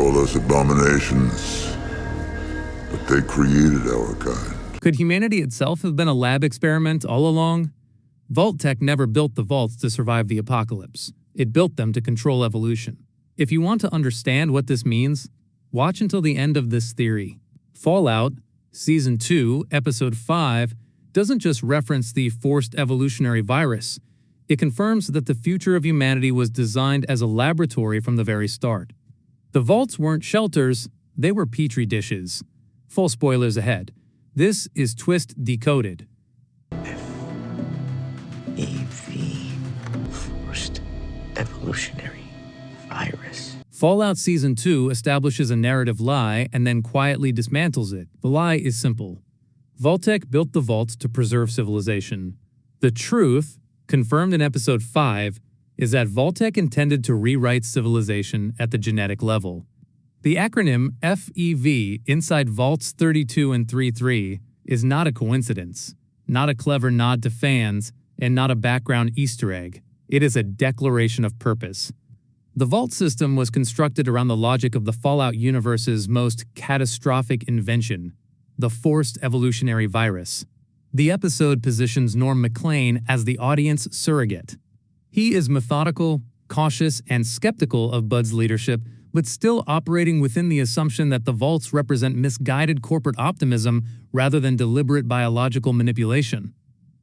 call us abominations, but they created our kind. Could humanity itself have been a lab experiment all along? Vault-Tec never built the vaults to survive the apocalypse. It built them to control evolution. If you want to understand what this means, watch until the end of this theory. Fallout, Season 2, Episode 5, doesn't just reference the Forced Evolutionary Virus. It confirms that the future of humanity was designed as a laboratory from the very start. The vaults weren't shelters, they were petri dishes. Full spoilers ahead. This is Twist Decoded. F.E.V. Forced Evolutionary Virus. Fallout Season 2 establishes a narrative lie and then quietly dismantles it. The lie is simple. Vault-Tec built the vaults to preserve civilization. The truth, confirmed in Episode 5, is that Vault-Tec intended to rewrite civilization at the genetic level. The acronym F.E.V. inside Vaults 32 and 33 is not a coincidence, not a clever nod to fans, and not a background Easter egg. It is a declaration of purpose. The Vault system was constructed around the logic of the Fallout universe's most catastrophic invention, the Forced Evolutionary Virus. The episode positions Norm MacLean as the audience surrogate. He is methodical, cautious, and skeptical of Bud's leadership, but still operating within the assumption that the vaults represent misguided corporate optimism rather than deliberate biological manipulation.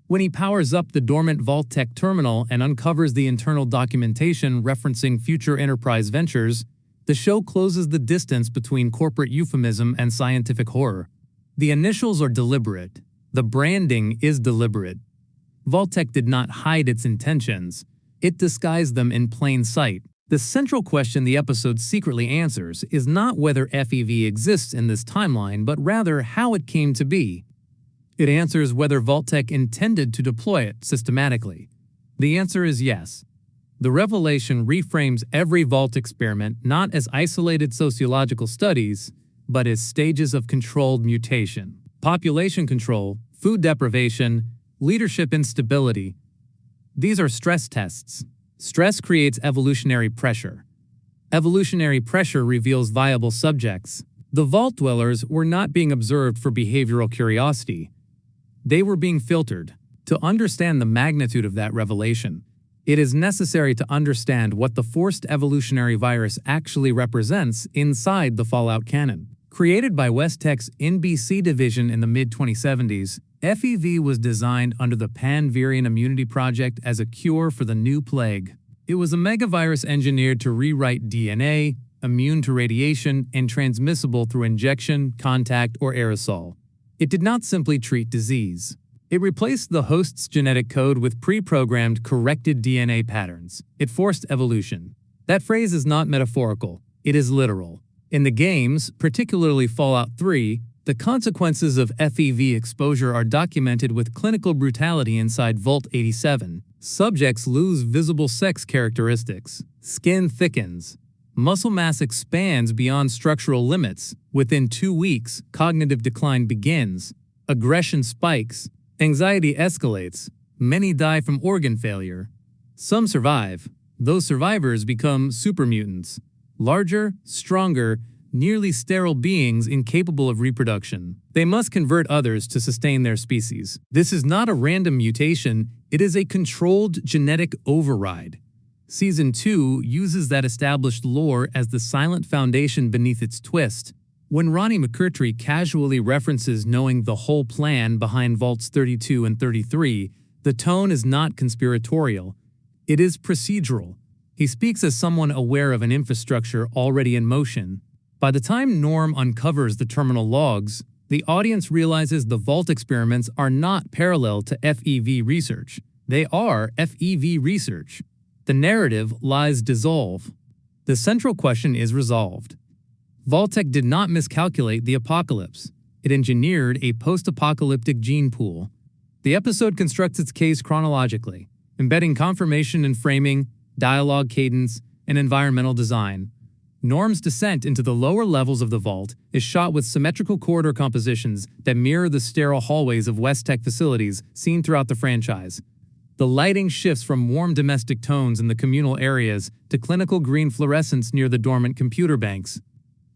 When he powers up the dormant Vault-Tec terminal and uncovers the internal documentation referencing future enterprise ventures, the show closes the distance between corporate euphemism and scientific horror. The initials are deliberate. The branding is deliberate. Vault-Tec did not hide its intentions. It disguised them in plain sight. The central question the episode secretly answers is not whether F.E.V. exists in this timeline, but rather how it came to be. It answers whether Vault-Tec intended to deploy it systematically. The answer is yes. The revelation reframes every Vault experiment not as isolated sociological studies, but as stages of controlled mutation. Population control, food deprivation, leadership instability. These are stress tests. Stress creates evolutionary pressure. Evolutionary pressure reveals viable subjects. The Vault dwellers were not being observed for behavioral curiosity. They were being filtered. To understand the magnitude of that revelation, it is necessary to understand what the Forced Evolutionary Virus actually represents inside the Fallout canon. Created by West-Tech's NBC division in the mid-2070s, F.E.V. was designed under the Pan-Virion Immunity Project as a cure for the new plague. It was a megavirus engineered to rewrite DNA, immune to radiation, and transmissible through injection, contact, or aerosol. It did not simply treat disease. It replaced the host's genetic code with pre-programmed corrected DNA patterns. It forced evolution. That phrase is not metaphorical. It is literal. In the games, particularly Fallout 3, the consequences of F.E.V. exposure are documented with clinical brutality inside Vault 87. Subjects lose visible sex characteristics. Skin thickens. Muscle mass expands beyond structural limits. Within 2 weeks, cognitive decline begins. Aggression spikes. Anxiety escalates. Many die from organ failure. Some survive. Those survivors become supermutants. Larger, stronger, nearly sterile beings incapable of reproduction. They must convert others to sustain their species. This is not a random mutation, it is a controlled genetic override. Season 2 uses that established lore as the silent foundation beneath its twist. When Ronnie McCurtry casually references knowing the whole plan behind Vaults 32 and 33, the tone is not conspiratorial. It is procedural. He speaks as someone aware of an infrastructure already in motion. By the time Norm uncovers the terminal logs, the audience realizes the Vault experiments are not parallel to F.E.V. research. They are F.E.V. research. The narrative lies dissolve. The central question is resolved. Vault-Tec did not miscalculate the apocalypse. It engineered a post-apocalyptic gene pool. The episode constructs its case chronologically, embedding confirmation in framing, dialogue cadence, and environmental design. Norm's descent into the lower levels of the Vault is shot with symmetrical corridor compositions that mirror the sterile hallways of West-Tech facilities seen throughout the franchise. The lighting shifts from warm domestic tones in the communal areas to clinical green fluorescence near the dormant computer banks.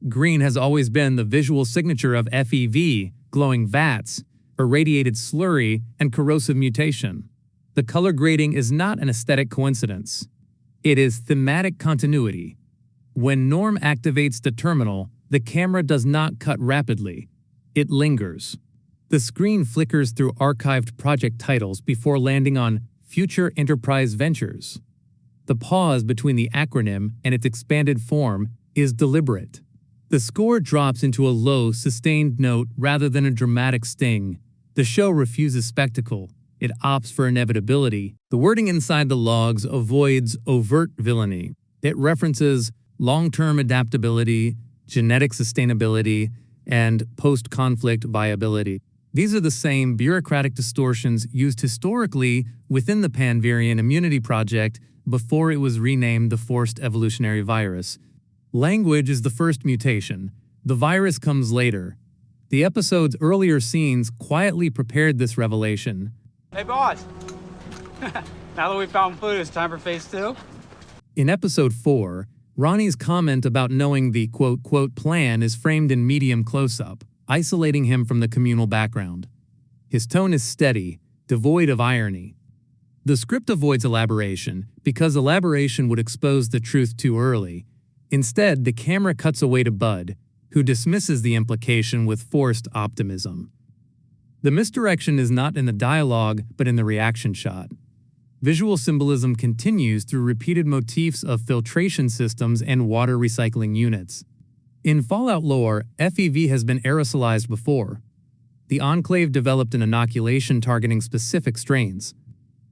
Green has always been the visual signature of F.E.V, glowing vats, irradiated slurry, and corrosive mutation. The color grading is not an aesthetic coincidence. It is thematic continuity. When Norm activates the terminal, the camera does not cut rapidly. It lingers. The screen flickers through archived project titles before landing on Future Enterprise Ventures. The pause between the acronym and its expanded form is deliberate. The score drops into a low, sustained note rather than a dramatic sting. The show refuses spectacle. It opts for inevitability. The wording inside the logs avoids overt villainy. It references long-term adaptability, genetic sustainability, and post-conflict viability. These are the same bureaucratic distortions used historically within the Panvirian Immunity Project before it was renamed the Forced Evolutionary Virus. Language is the first mutation. The virus comes later. The episode's earlier scenes quietly prepared this revelation. Hey, boss. Now that we found food, it's time for phase 2? In episode 4, Ronnie's comment about knowing the quote plan is framed in medium close-up, isolating him from the communal background. His tone is steady, devoid of irony. The script avoids elaboration because elaboration would expose the truth too early. Instead, the camera cuts away to Bud, who dismisses the implication with forced optimism. The misdirection is not in the dialogue, but in the reaction shot. Visual symbolism continues through repeated motifs of filtration systems and water recycling units. In Fallout lore, F.E.V has been aerosolized before. The Enclave developed an inoculation targeting specific strains.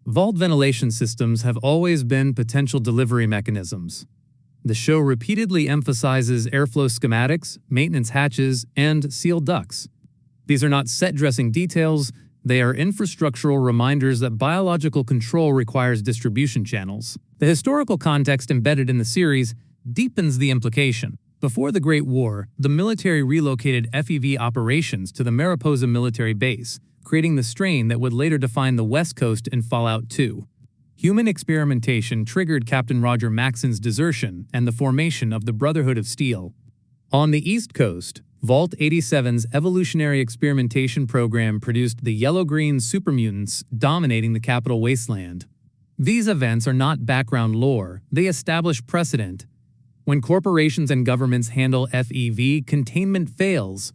Vault ventilation systems have always been potential delivery mechanisms. The show repeatedly emphasizes airflow schematics, maintenance hatches, and sealed ducts. These are not set-dressing details, they are infrastructural reminders that biological control requires distribution channels. The historical context embedded in the series deepens the implication. Before the Great War, the military relocated F.E.V operations to the Mariposa military base, creating the strain that would later define the West Coast in Fallout 2. Human experimentation triggered Captain Roger Maxon's desertion and the formation of the Brotherhood of Steel. On the East Coast, Vault-87's evolutionary experimentation program produced the yellow-green supermutants dominating the capital wasteland. These events are not background lore, they establish precedent. When corporations and governments handle F.E.V, containment fails.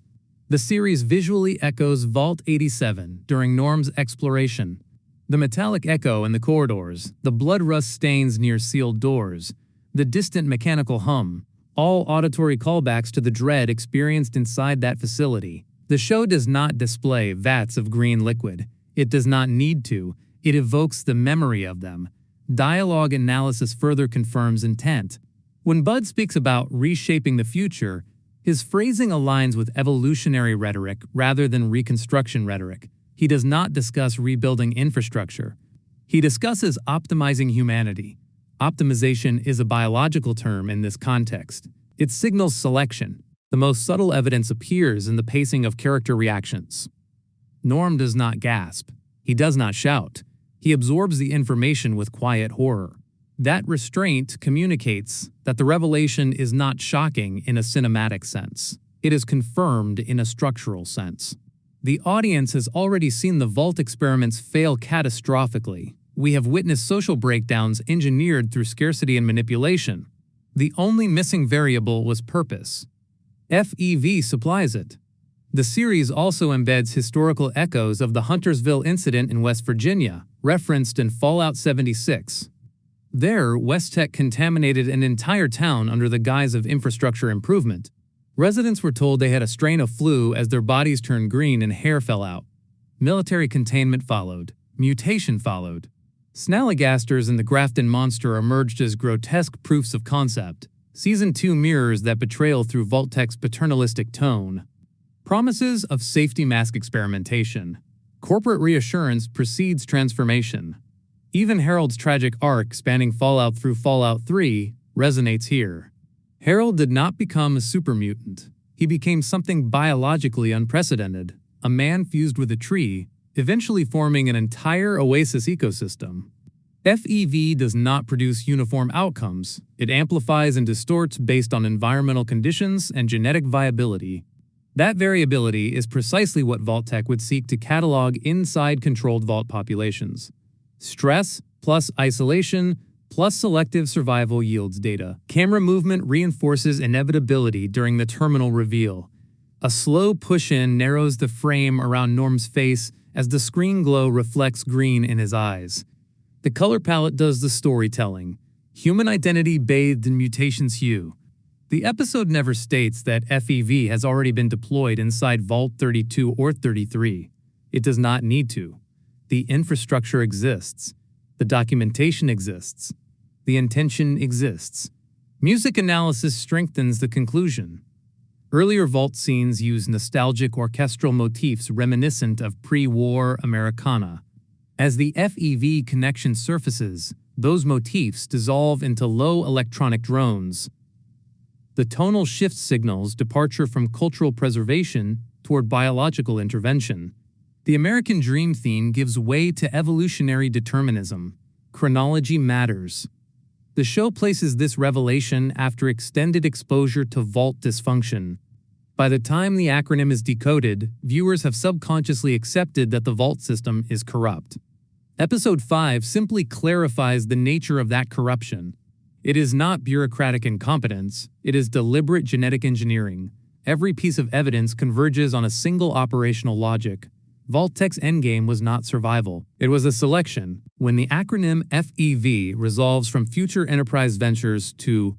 The series visually echoes Vault-87 during Norm's exploration. The metallic echo in the corridors, the blood rust stains near sealed doors, the distant mechanical hum, all auditory callbacks to the dread experienced inside that facility. The show does not display vats of green liquid. It does not need to. It evokes the memory of them. Dialogue analysis further confirms intent. When Bud speaks about reshaping the future, his phrasing aligns with evolutionary rhetoric rather than reconstruction rhetoric. He does not discuss rebuilding infrastructure. He discusses optimizing humanity. Optimization is a biological term in this context. It signals selection. The most subtle evidence appears in the pacing of character reactions. Norm does not gasp. He does not shout. He absorbs the information with quiet horror. That restraint communicates that the revelation is not shocking in a cinematic sense. It is confirmed in a structural sense. The audience has already seen the Vault experiments fail catastrophically. We have witnessed social breakdowns engineered through scarcity and manipulation. The only missing variable was purpose. F.E.V supplies it. The series also embeds historical echoes of the Huntersville incident in West Virginia, referenced in Fallout 76. There, Vault-Tec contaminated an entire town under the guise of infrastructure improvement. Residents were told they had a strain of flu as their bodies turned green and hair fell out. Military containment followed. Mutation followed. Snallygasters and the Grafton monster emerged as grotesque proofs of concept. Season 2 mirrors that betrayal through Vault-Tec's paternalistic tone. Promises of safety mask experimentation. Corporate reassurance precedes transformation. Even Harold's tragic arc spanning Fallout through Fallout 3 resonates here. Harold did not become a super mutant. He became something biologically unprecedented, a man fused with a tree, eventually forming an entire oasis ecosystem. F.E.V does not produce uniform outcomes. It amplifies and distorts based on environmental conditions and genetic viability. That variability is precisely what Vault-Tec would seek to catalog inside controlled vault populations. Stress plus isolation plus selective survival yields data. Camera movement reinforces inevitability during the terminal reveal. A slow push-in narrows the frame around Norm's face as the screen glow reflects green in his eyes. The color palette does the storytelling. Human identity bathed in mutation's hue. The episode never states that F.E.V has already been deployed inside Vault 32 or 33. It does not need to. The infrastructure exists. The documentation exists. The intention exists. Music analysis strengthens the conclusion. Earlier Vault scenes use nostalgic orchestral motifs reminiscent of pre-war Americana. As the F.E.V connection surfaces, those motifs dissolve into low electronic drones. The tonal shift signals departure from cultural preservation toward biological intervention. The American Dream theme gives way to evolutionary determinism. Chronology matters. The show places this revelation after extended exposure to Vault dysfunction. By the time the acronym is decoded, viewers have subconsciously accepted that the Vault system is corrupt. Episode 5 simply clarifies the nature of that corruption. It is not bureaucratic incompetence, it is deliberate genetic engineering. Every piece of evidence converges on a single operational logic. Vault-Tec's endgame was not survival, it was a selection. When the acronym F.E.V resolves from future enterprise ventures to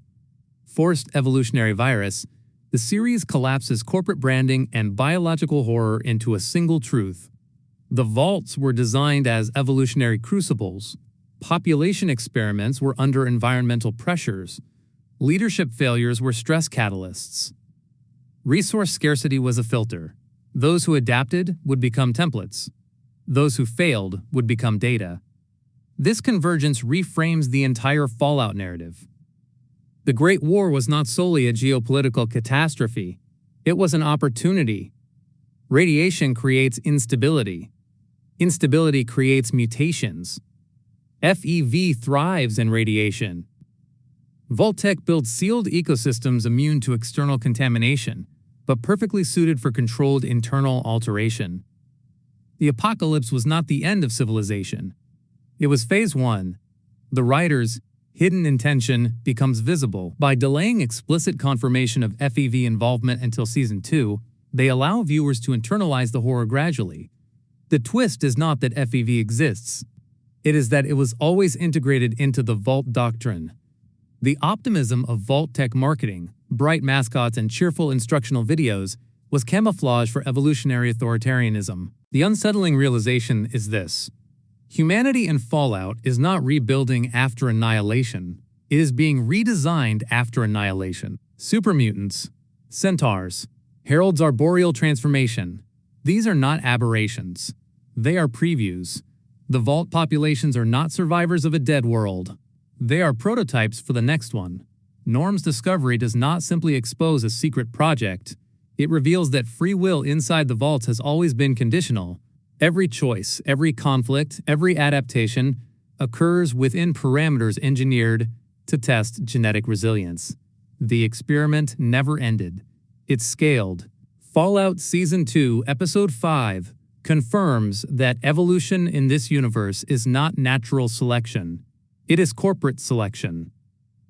Forced Evolutionary Virus, the series collapses corporate branding and biological horror into a single truth. The vaults were designed as evolutionary crucibles. Population experiments were under environmental pressures. Leadership failures were stress catalysts. Resource scarcity was a filter. Those who adapted would become templates. Those who failed would become data. This convergence reframes the entire Fallout narrative. The Great War was not solely a geopolitical catastrophe. It was an opportunity. Radiation creates instability. Instability creates mutations. F.E.V thrives in radiation. Vault-Tec builds sealed ecosystems immune to external contamination, but perfectly suited for controlled internal alteration. The apocalypse was not the end of civilization. It was phase 1. The writer's hidden intention becomes visible. By delaying explicit confirmation of F.E.V involvement until Season 2, they allow viewers to internalize the horror gradually. The twist is not that F.E.V exists. It is that it was always integrated into the Vault doctrine. The optimism of Vault-Tec marketing, bright mascots and cheerful instructional videos, was camouflage for evolutionary authoritarianism. The unsettling realization is this. Humanity in Fallout is not rebuilding after annihilation. It is being redesigned after annihilation. Supermutants, centaurs, heralds arboreal transformation. These are not aberrations. They are previews. The Vault populations are not survivors of a dead world. They are prototypes for the next one. Norm's discovery does not simply expose a secret project. It reveals that free will inside the Vaults has always been conditional. Every choice, every conflict, every adaptation occurs within parameters engineered to test genetic resilience. The experiment never ended. It scaled. Fallout Season 2, Episode 5 confirms that evolution in this universe is not natural selection. It is corporate selection.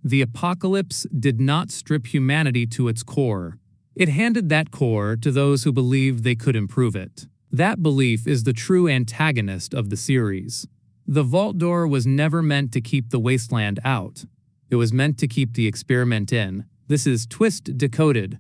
The apocalypse did not strip humanity to its core. It handed that core to those who believed they could improve it. That belief is the true antagonist of the series. The Vault door was never meant to keep the wasteland out. It was meant to keep the experiment in. This is Twist Decoded.